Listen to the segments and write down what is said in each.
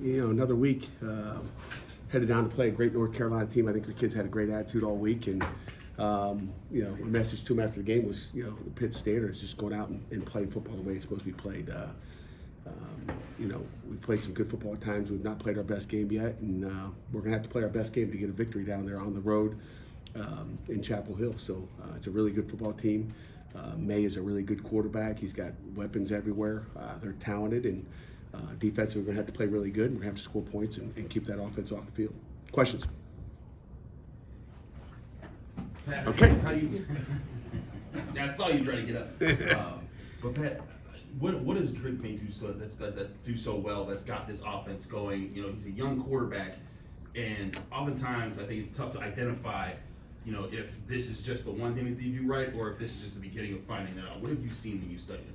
another week. Headed down to play a great North Carolina team. I think the kids had a great attitude all week, and the message to them after the game was, the Pitt standard is just going out and playing football the way it's supposed to be played. We played some good football at times. We've not played our best game yet, and we're going to have to play our best game to get a victory down there on the road in Chapel Hill. So it's a really good football team. May is a really good quarterback. He's got weapons everywhere. They're talented, and defensively we're going to have to play really good. We're going to have to score points and keep that offense off the field. Questions? Pat, Okay. How do you? I saw you trying to get up. But Pat, what does Drake May do so well? That's got this offense going. He's a young quarterback, and oftentimes I think it's tough to identify. If this is just the one thing that they do right, or if this is just the beginning of finding that out. What have you seen when you studied him?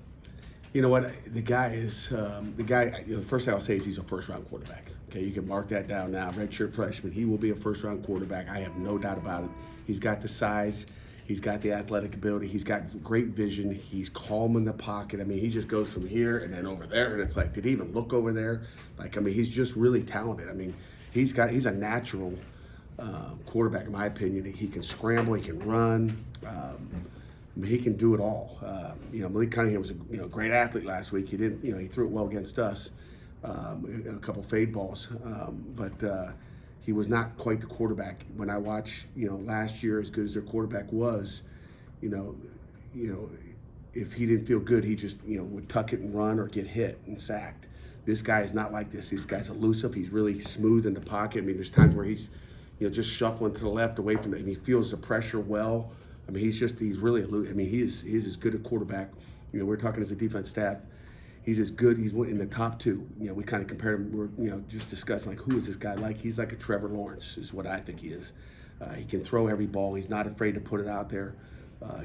You know what? The guy is the first thing I'll say is he's a first-round quarterback. Okay, you can mark that down now. Redshirt freshman, he will be a first-round quarterback. I have no doubt about it. He's got the size, he's got the athletic ability, he's got great vision. He's calm in the pocket. I mean, he just goes from here and then over there, and it's like, did he even look over there? He's just really talented. I mean, he's a natural quarterback, in my opinion. He can scramble, he can run. He can do it all. Malik Cunningham was a great athlete last week. He didn't, he threw it well against us, a couple fade balls, but he was not quite the quarterback. When I watched, last year, as good as their quarterback was, if he didn't feel good, he just, would tuck it and run or get hit and sacked. This guy is not like this. This guy's elusive. He's really smooth in the pocket. I mean, there's times where he's, just shuffling to the left away from it, and he feels the pressure well. I mean, he's really elusive. I mean, he's as good a quarterback. We're talking as a defense staff. He's as good. He's in the top two. We kind of compared him. We're, just discussing, like, who is this guy like? He's like a Trevor Lawrence is what I think he is. He can throw every ball. He's not afraid to put it out there.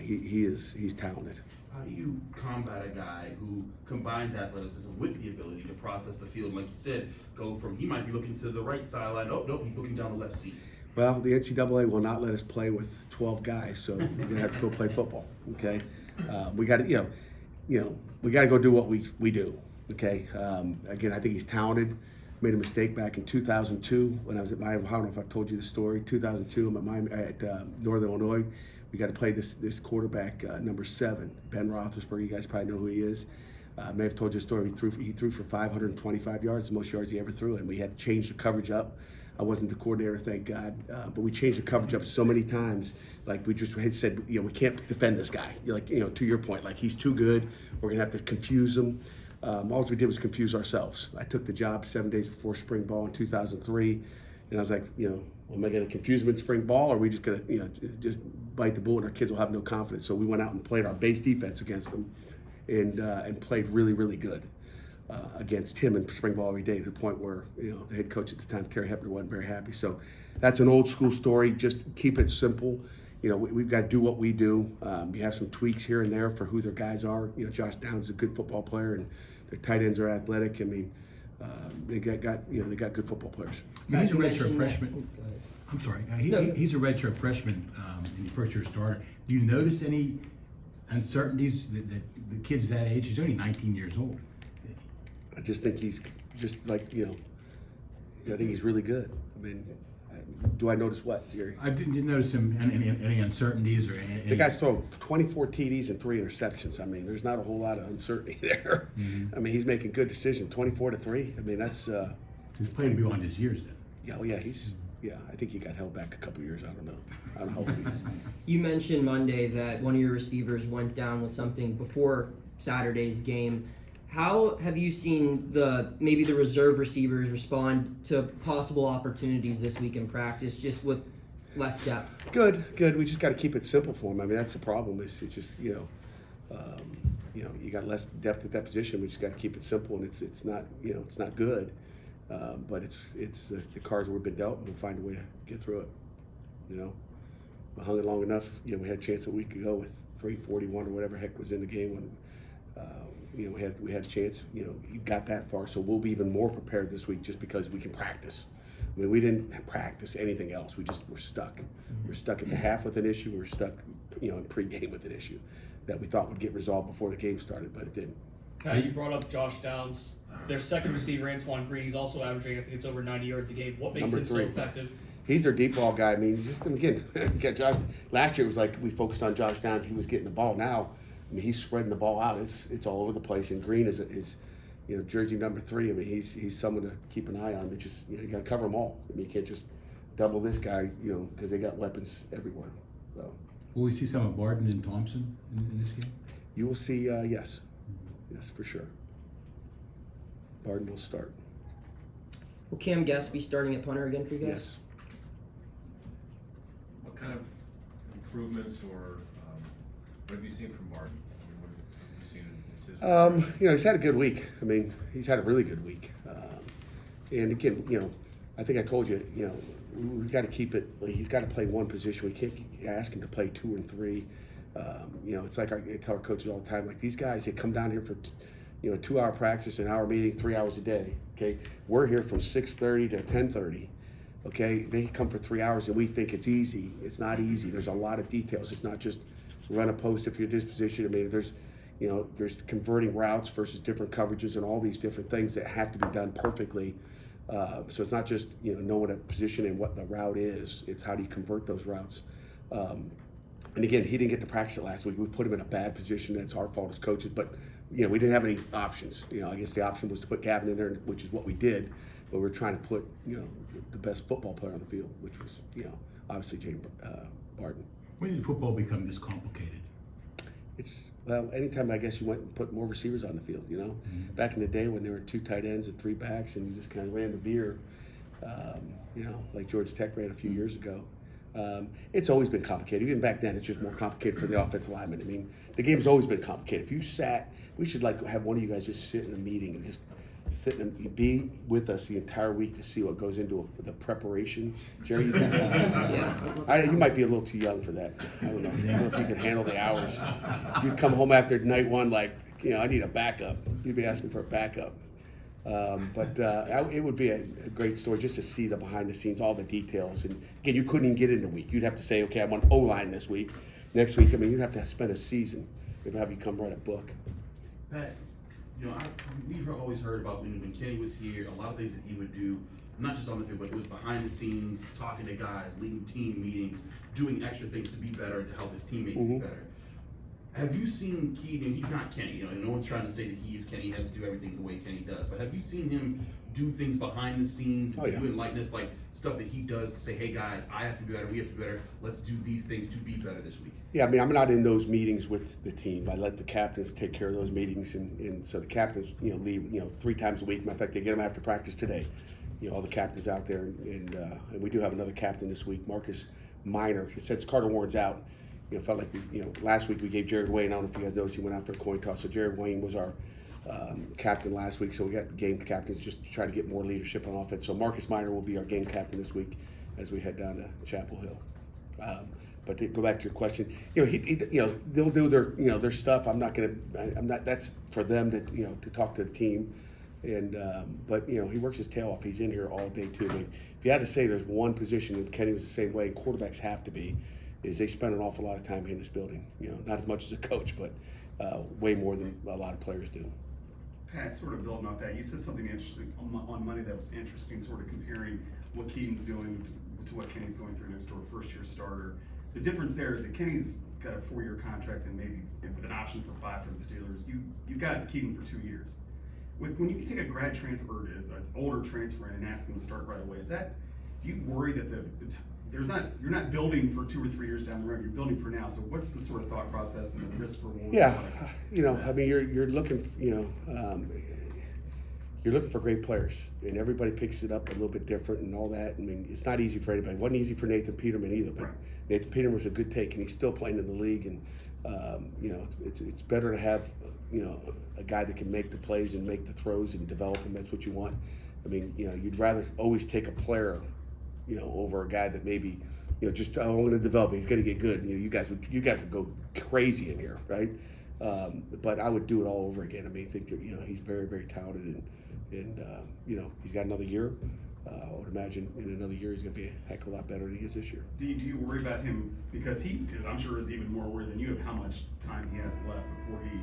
He's talented. How do you combat a guy who combines athleticism with the ability to process the field? Like you said, go from, he might be looking to the right sideline. Oh, no, he's looking down the left seat. Well, the NCAA will not let us play with 12 guys, so we're gonna have to go play football. Okay, we got to, we got to go do what we do. Okay, again, I think he's talented. Made a mistake back in 2002 when I was at I don't know if I've told you the story. 2002, I'm at Northern Illinois. We got to play this quarterback, number 7, Ben Roethlisberger. You guys probably know who he is. I may have told you a story. He threw for 525 yards, the most yards he ever threw, and we had to change the coverage up. I wasn't the coordinator, thank God, but we changed the coverage up so many times. Like, we just had said, we can't defend this guy. To your point, like, he's too good. We're gonna have to confuse him. All we did was confuse ourselves. I took the job 7 days before spring ball in 2003, and I was like, am I gonna confuse him in spring ball, or are we just gonna, just bite the bullet and our kids will have no confidence? So we went out and played our base defense against them, and played really, really good against him in spring ball every day, to the point where the head coach at the time, Terry Hepner, wasn't very happy. So that's an old school story. Just keep it simple. We've got to do what we do. You have some tweaks here and there for who their guys are. Josh Downs is a good football player, and their tight ends are athletic. I mean, they got good football players. He's a redshirt freshman. I'm sorry. He's a redshirt freshman in the first year starter. Do you notice any uncertainties that the kid's that age? He's only 19 years old. I just think he's just like, I think he's really good. I mean, do I notice what, Jerry? I didn't notice him any uncertainties or any. The guy's thrown 24 TDs and 3 interceptions. I mean, there's not a whole lot of uncertainty there. Mm-hmm. I mean, he's making good decisions. 24-3. I mean, that's. He's playing beyond his years then. Yeah, well, yeah, I think he got held back a couple years. I don't know how old he is. You mentioned Monday that one of your receivers went down with something before Saturday's game. How have you seen maybe the reserve receivers respond to possible opportunities this week in practice, just with less depth? Good. We just got to keep it simple for him. I mean, that's the problem. It's just you got less depth at that position. We just got to keep it simple, and it's not it's not good, but it's the cards we've been dealt, and we'll find a way to get through it. We hung it long enough. We had a chance a week ago with 341 or whatever heck was in the game when. We had a chance. You got that far, so we'll be even more prepared this week just because we can practice. I mean, we didn't practice anything else. We're stuck. Mm-hmm. We're stuck at the half with an issue. We're stuck, in pregame with an issue that we thought would get resolved before the game started, but it didn't. Pat, you brought up Josh Downs. Their second receiver, Antoine Green, he's also averaging, I think it's over 90 yards a game. What makes Number him so 3. effective? He's their deep ball guy. I mean, just again, Josh. Last year it was like we focused on Josh Downs. He was getting the ball. Now, I mean, he's spreading the ball out. It's all over the place. And Green is jersey number 3. I mean, he's someone to keep an eye on. But just you got to cover them all. I mean, you can't just double this guy, because they got weapons everywhere. So Will we see some of Barton and Thompson in this game? you will see. Yes, for sure. Barton will start. Will Cam Guest be starting at punter again for you guys? Yes. What kind of improvements or what have you seen from Martin? I mean, what have you seen in his He's had a good week. I mean, he's had a really good week. And again, I think I told you, we've got to keep it. Like, he's got to play one position. We can't ask him to play 2 and 3. It's like I tell our coaches all the time. Like these guys, they come down here for, a 2-hour practice, an hour meeting, 3 hours a day. Okay, we're here from 6:30 to 10:30. Okay, they come for 3 hours, and we think it's easy. It's not easy. There's a lot of details. It's not just run a post if you're disposition. I mean, there's converting routes versus different coverages and all these different things that have to be done perfectly. So it's not just knowing a position and what the route is. It's how do you convert those routes. And again, he didn't get to practice it last week. We put him in a bad position. It's our fault as coaches, but we didn't have any options. I guess the option was to put Gavin in there, which is what we did. But we're trying to put the best football player on the field, which was obviously James Barton. When did football become this complicated? Anytime I guess you went and put more receivers on the field. Back in the day when there were 2 tight ends and 3 backs, and you just kind of ran the veer, like Georgia Tech ran a few years ago. It's always been complicated. Even back then, it's just more complicated for the offensive linemen. I mean, the game's always been complicated. If you we should have one of you guys just sit in a meeting and just sit and be with us the entire week to see what goes into the preparation. Jerry, you might be a little too young for that. I don't know. I don't know if you can handle the hours. You'd come home after night 1 like, I need a backup. You'd be asking for a backup. It would be a great story just to see the behind the scenes, all the details. And again, you couldn't even get in a week. You'd have to say, okay, I'm on O-line this week. Next week, you'd have to spend a season. They'd have you come write a book. Pat, we've always heard about when Kenny was here, a lot of things that he would do, not just on the field, but it was behind the scenes, talking to guys, leading team meetings, doing extra things to be better, to help his teammates be better. Have you seen Keaton? He's not Kenny. No one's trying to say that he is Kenny. He has to do everything the way Kenny does. But have you seen him do things behind the scenes, doing likeness, like stuff that he does to say, "Hey guys, I have to be better. We have to be better. Let's do these things to be better this week." Yeah, I mean, I'm not in those meetings with the team. I let the captains take care of those meetings, and so the captains, leave, 3 times a week. Matter of fact, they get them after practice today. All the captains out there, and we do have another captain this week, Marcus Minor. Since Carter Warren's out. Felt like last week we gave Jared Wayne. I don't know if you guys noticed he went out for a coin toss. So Jared Wayne was our captain last week. So we got game captains just to try to get more leadership on offense. So Marcus Minor will be our game captain this week as we head down to Chapel Hill. But to go back to your question, they'll do their stuff. That's for them to talk to the team. And but he works his tail off. He's in here all day too. I mean, if you had to say there's one position, and Kenny was the same way, and quarterbacks have to be. Is they spend an awful lot of time in this building. Not as much as a coach, but way more than a lot of players do. Pat, sort of building off that, you said something interesting on Monday that was interesting, sort of comparing what Keaton's doing to what Kenny's going through next door, first-year starter. The difference there is that Kenny's got a 4-year contract and maybe with an option for 5 for the Steelers. You've got Keaton for 2 years. When you take a grad transfer, an older transfer in and ask him to start right away, do you worry that you're not building for 2 or 3 years down the road. You're building for now. So what's the sort of thought process and the risk reward? Yeah, I mean, you're looking, you're looking for great players, and everybody picks it up a little bit different and all that. I mean, it's not easy for anybody. It wasn't easy for Nathan Peterman either, but Nathan Peterman was a good take, and he's still playing in the league. And it's better to have a guy that can make the plays and make the throws and develop him. That's what you want. I mean, you'd rather always take a player over a guy that maybe, I'm going to develop him. He's going to get good. You guys would go crazy in here, right? But I would do it all over again. I mean, I think that he's very, very talented, and he's got another year. I would imagine in another year he's going to be a heck of a lot better than he is this year. Do you worry about him because I'm sure is even more worried than you of how much time he has left before he,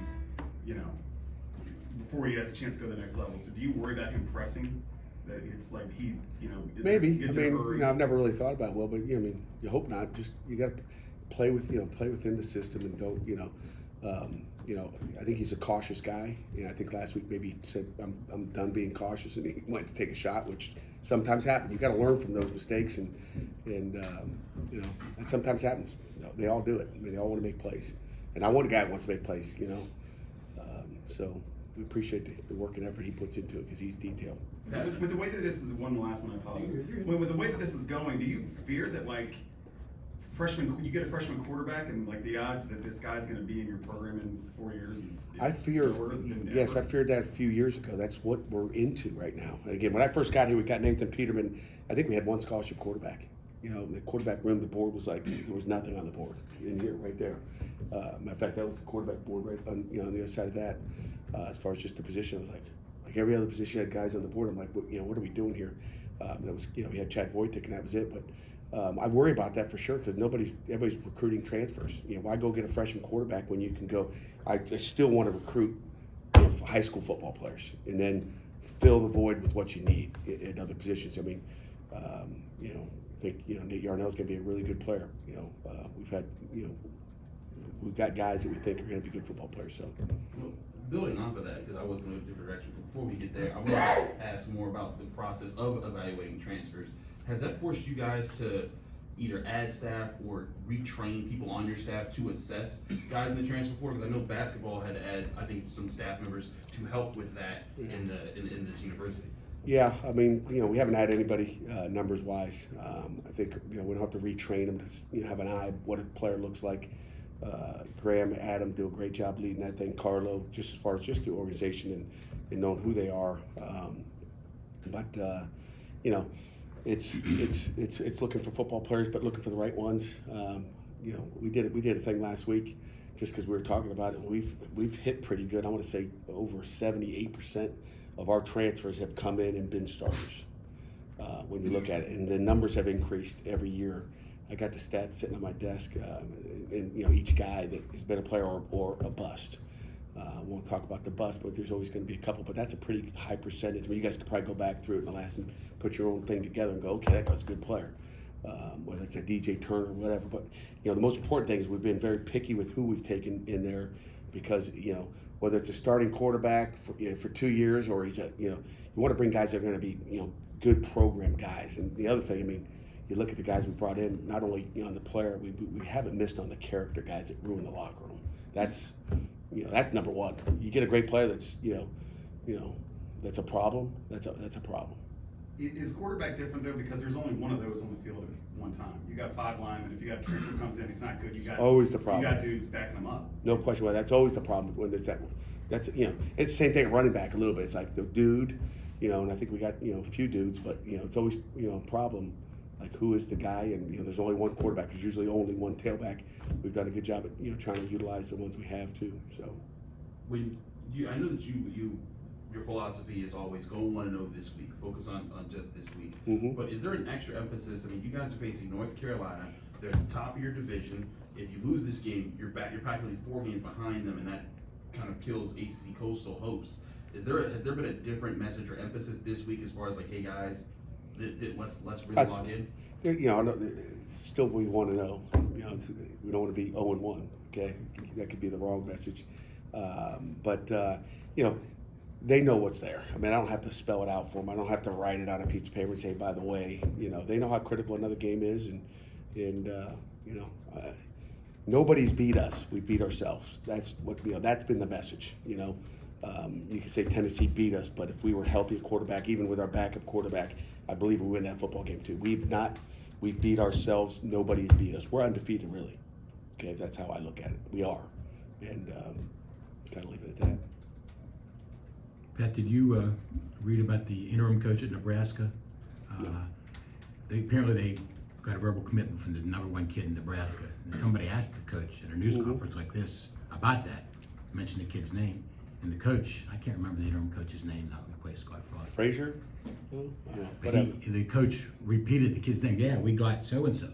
before he has a chance to go to the next level. So do you worry about him pressing? That it's like he, is Maybe. gets I in a mean, hurry? I've never really thought about but I mean, you hope not. Just you got to play within the system and don't, I think he's a cautious guy. I think last week maybe he said I'm done being cautious, and he went to take a shot, which sometimes happens. You got to learn from those mistakes, and that sometimes happens. They all do it. I mean, they all want to make plays, and I want a guy that wants to make plays. So we appreciate the work and effort he puts into it because he's detailed. With the way that this is, one last one, I apologize. With the way that this is going, do you fear that you get a freshman quarterback and the odds that this guy's going to be in your program in 4 years is I feared, lower than yes, I ever? feared that a few years ago. That's what we're into right now. And again, when I first got here, we got Nathan Peterman. I think we had one scholarship quarterback. The quarterback room, the board was like, there was nothing on the board in here, right there. Matter of fact, that was the quarterback board right on, on the other side of that. As far as just the position, I was like every other position had guys on the board. I'm like, what are we doing here? That was, we had Chad Voitek and that was it. But I worry about that for sure because everybody's recruiting transfers. Why go get a freshman quarterback when you can go? I still want to recruit high school football players and then fill the void with what you need in other positions. I mean, I think Nate Yarnell's going to be a really good player. We've got guys that we think are going to be good football players. So. Well, building off of that, because I was going a different direction. But before we get there, I want to ask more about the process of evaluating transfers. Has that forced you guys to either add staff or retrain people on your staff to assess guys in the transfer portal? Because I know basketball had to add, I think, some staff members to help with that in this university. Yeah, I mean, we haven't had anybody numbers wise. I think we don't have to retrain them to have an eye what a player looks like. Graham, Adam do a great job leading that thing. Carlo, just as far as just the organization and knowing who they are. It's looking for football players, but looking for the right ones. We did a thing last week, just because we were talking about it. We've hit pretty good. I want to say over 78% of our transfers have come in and been starters. When you look at it, and the numbers have increased every year. I got the stats sitting on my desk, and each guy that has been a player or a bust. I won't talk about the bust, but there's always going to be a couple. But that's a pretty high percentage. I mean, you guys could probably go back through it in the last and put your own thing together and go, okay, that guy's a good player. Whether it's a DJ Turner or whatever. But the most important thing is we've been very picky with who we've taken in there, because whether it's a starting quarterback for 2 years or he's you want to bring guys that are going to be good program guys. And the other thing, I mean, you look at the guys we brought in, not only on the player, we haven't missed on the character guys that ruin the locker room. That's that's number one. You get a great player that's that's a problem. That's a problem. Is quarterback different though, because there's only one of those on the field at one time? You got 5 linemen. If you got a transfer comes in, he's not good. You got always the problem. You got dudes backing them up. No question about that. That's always the problem when there's that. That's it's the same thing at running back a little bit. It's like the dude, and I think we got a few dudes, but it's always a problem. Like, who is the guy? And there's only one quarterback. There's usually only one tailback. We've done a good job at trying to utilize the ones we have too. So I know that your philosophy is always go 1-0 this week, focus on just this week. Mm-hmm. But is there an extra emphasis? I mean, you guys are facing North Carolina. They're at the top of your division. If you lose this game, you're practically 4 games behind them, and that kind of kills ACC Coastal hopes. Has there been a different message or emphasis this week as far as hey guys, let's really log in? Still we want to know. We don't want to be 0-1. Okay, that could be the wrong message. They know what's there. I mean, I don't have to spell it out for them. I don't have to write it on a piece of paper and say, by the way, they know how critical another game is, and nobody's beat us. We beat ourselves. That's what that's been the message. You can say Tennessee beat us, but if we were healthy at quarterback, even with our backup quarterback, I believe we win that football game too. We beat ourselves. Nobody's beat us. We're undefeated, really. Okay, that's how I look at it. We are, and kind of leave it at that. Pat, did you read about the interim coach at Nebraska? No. They got a verbal commitment from the #1 kid in Nebraska. And somebody asked the coach at a news conference like this about that, mentioned the kid's name, and the coach, I can't remember the interim coach's name now, who plays Scott Frost. Frazier? But the coach repeated the kid's name. Yeah, we got so-and-so.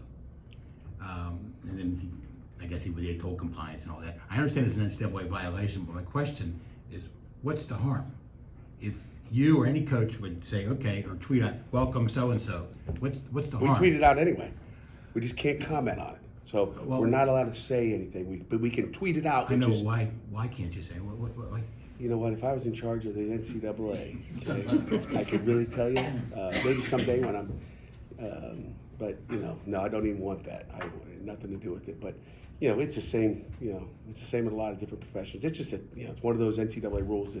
And then I guess he told compliance and all that. I understand it's an NCAA violation, but my question is, what's the harm? If you or any coach would say, okay, or tweet out, welcome so-and-so, what's the We harm? tweet it out anyway. We just can't comment on it. So Well- we're not allowed to say anything. But we can tweet it out. I know, which is, why can't you say, what, you know what? If I was in charge of the NCAA, okay, I could really tell you. Maybe someday when I'm. But you know, no, I don't even want that. I want nothing to do with it. But you know, it's the same. You know, it's the same in a lot of different professions. It's just it's one of those NCAA rules.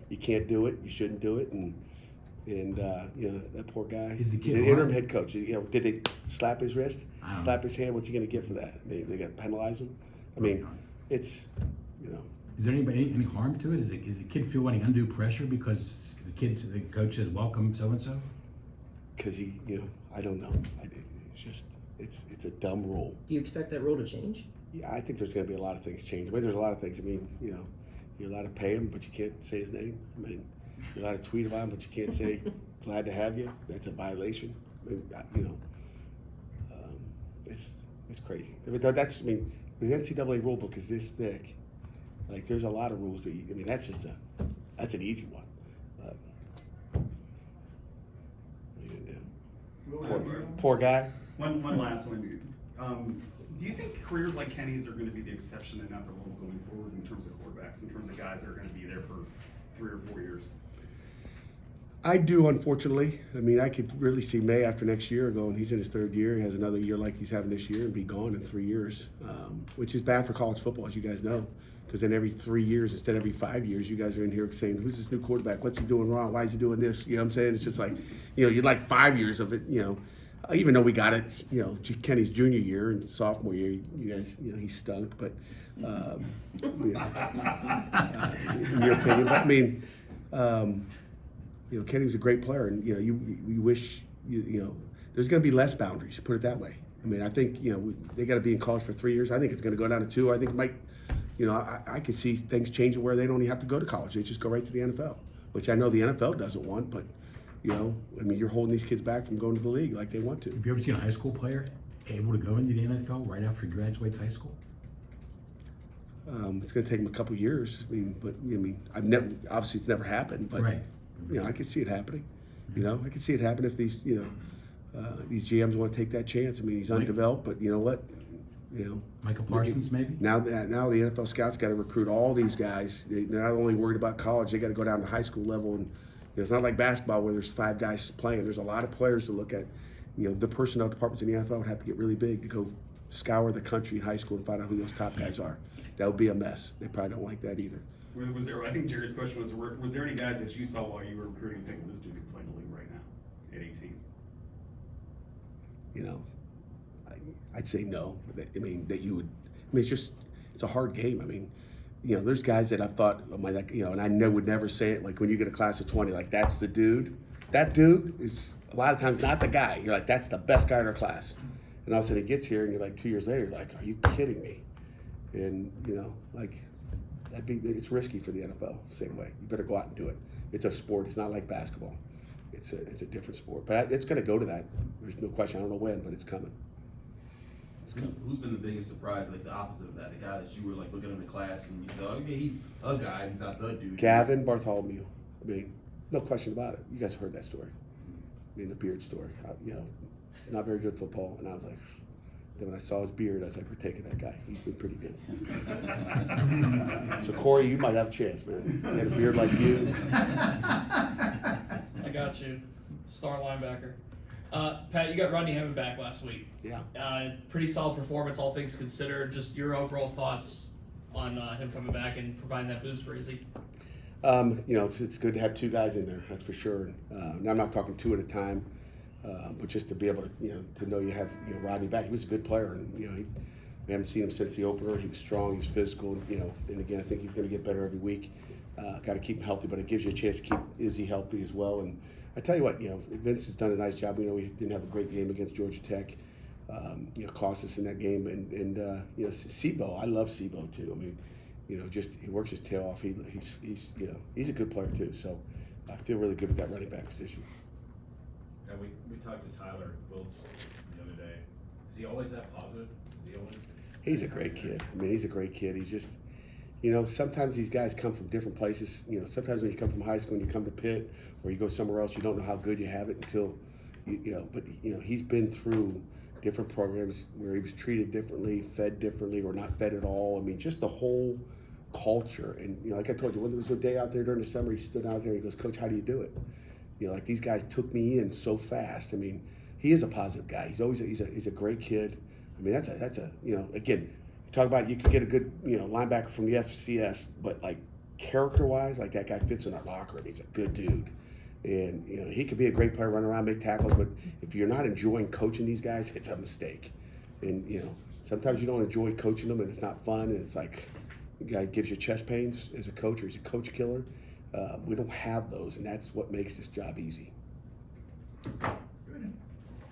You can't do it. You shouldn't do it. And you know, that poor guy. Is the He's kid an interim harmed? head coach. You know, did they slap his wrist? I don't Slap his hand? What's he going to get for that? I mean, they got to penalize him. I mean, it's you know. Is there any harm to it? Is the kid feel any undue pressure because the coach says, welcome so-and-so? Because you know, I don't know. It's just, it's a dumb rule. Do you expect that rule to change? Yeah, I think there's going to be a lot of things change. I mean, there's a lot of things. I mean, you know, you're allowed to pay him, but you can't say his name. I mean, you're allowed to tweet about him, but you can't say glad to have you. That's a violation. I mean, you know, it's crazy. I mean, the NCAA rule book is this thick. Like, there's a lot of rules that that's an easy one. But what are you gonna do? Poor guy. One last one. Do you think careers like Kenny's are going to be the exception and not the rule going forward in terms of quarterbacks, in terms of guys that are going to be there for 3 or 4 years? I do, unfortunately. I mean, I could really see May after next year going, he's in his 3rd year, he has another year like he's having this year and be gone in 3 years, which is bad for college football, as you guys know. Because then every 3 years instead of every 5 years, you guys are in here saying, who's this new quarterback? What's he doing wrong? Why is he doing this? You know what I'm saying? It's just like, you know, you'd like 5 years of it, you know. Even though we got it, you know, Kenny's junior year and sophomore year, you guys, you know, he stunk. But, you know, in your opinion, but I mean, you know, Kenny was a great player, and you know, you wish you know, there's going to be less boundaries. Put it that way. I mean, I think you know they got to be in college for 3 years. I think it's going to go down to 2. I think it might, you know, I could see things changing where they don't even have to go to college. They just go right to the NFL, which I know the NFL doesn't want, but. You know, I mean, you're holding these kids back from going to the league like they want to. Have you ever seen a high school player able to go into the NFL right after he graduates high school? It's going to take them a couple years. I mean, I've never, obviously it's never happened, but Right. you know, I could see it happening. You know, I could see it happen if these, you know, these GMs want to take that chance. I mean, he's undeveloped, but you know what? You know, Michael Parsons, maybe? now the NFL scouts got to recruit all these guys. They're not only worried about college; they got to go down to high school level. And you know, it's not like basketball where there's 5 guys playing. There's a lot of players to look at. You know, the personnel departments in the NFL would have to get really big to go scour the country in high school and find out who those top guys are. That would be a mess. They probably don't like that either. Was there? I think Jerry's question was there any guys that you saw while you were recruiting and think, well, this dude could play in the league right now at 18? You know, I'd say no. I mean, that you would. I mean, it's a hard game. I mean, you know, there's guys that I've thought, you know, and I would never say it. Like when you get a class of 20, like that's the dude. That dude is a lot of times not the guy. You're like, that's the best guy in our class. And all of a sudden he gets here, and you're like 2 years later, you're like, are you kidding me? And you know, like it's risky for the NFL. Same way, you better go out and do it. It's a sport. It's not like basketball. It's a different sport. But it's going to go to that. There's no question. I don't know when, but it's coming. Who's been the biggest surprise, like the opposite of that? The guy that you were like looking in the class and you said, okay, he's a guy, he's not the dude. Gavin Bartholomew. I mean, no question about it. You guys have heard that story. I mean, the beard story. You know, he's not very good at football, and I was like, then when I saw his beard, I was like, we're taking that guy. He's been pretty good. So Corey, you might have a chance, man. You had a beard like you. I got you. Star linebacker. Pat, you got Rodney Hammond back last week. Yeah. Pretty solid performance, all things considered. Just your overall thoughts on him coming back and providing that boost for Izzy. You know, it's good to have 2 guys in there. That's for sure. Now I'm not talking 2 at a time, but just to be able to, you know, to know you have, you know, Rodney back. He was a good player, and you know, we haven't seen him since the opener. He was strong. He was physical. You know, and again, I think he's going to get better every week. Got to keep him healthy, but it gives you a chance to keep Izzy healthy as well. And I tell you what, you know, Vince has done a nice job. You know, we didn't have a great game against Georgia Tech. You know, cost us in that game. And you know, Sebo, I love Sebo too. I mean, you know, just he works his tail off. He's you know, he's a good player too. So I feel really good with that running back position. And we talked to Tyler Wiltz the other day. Is he always that positive? Is he always? He's a great kid. I mean, he's a great kid. He's just, you know, sometimes these guys come from different places. You know, sometimes when you come from high school and you come to Pitt or you go somewhere else, you don't know how good you have it until, you know, but, you know, he's been through different programs where he was treated differently, fed differently, or not fed at all. I mean, just the whole culture. And, you know, like I told you, when there was a day out there during the summer, he stood out there and he goes, "Coach, how do you do it?" You know, like these guys took me in so fast. I mean, he is a positive guy. He's always he's a great kid. I mean, that's a you know, again, you talk about you can get a good, you know, linebacker from the FCS, but like character-wise, like that guy fits in our locker room. He's a good dude. And, you know, he could be a great player, run around, make tackles, but if you're not enjoying coaching these guys, it's a mistake. And, you know, sometimes you don't enjoy coaching them and it's not fun and it's like the guy gives you chest pains as a coach or he's a coach killer. We don't have those, and that's what makes this job easy.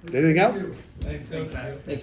Anything else? Thanks, Coach. Thanks.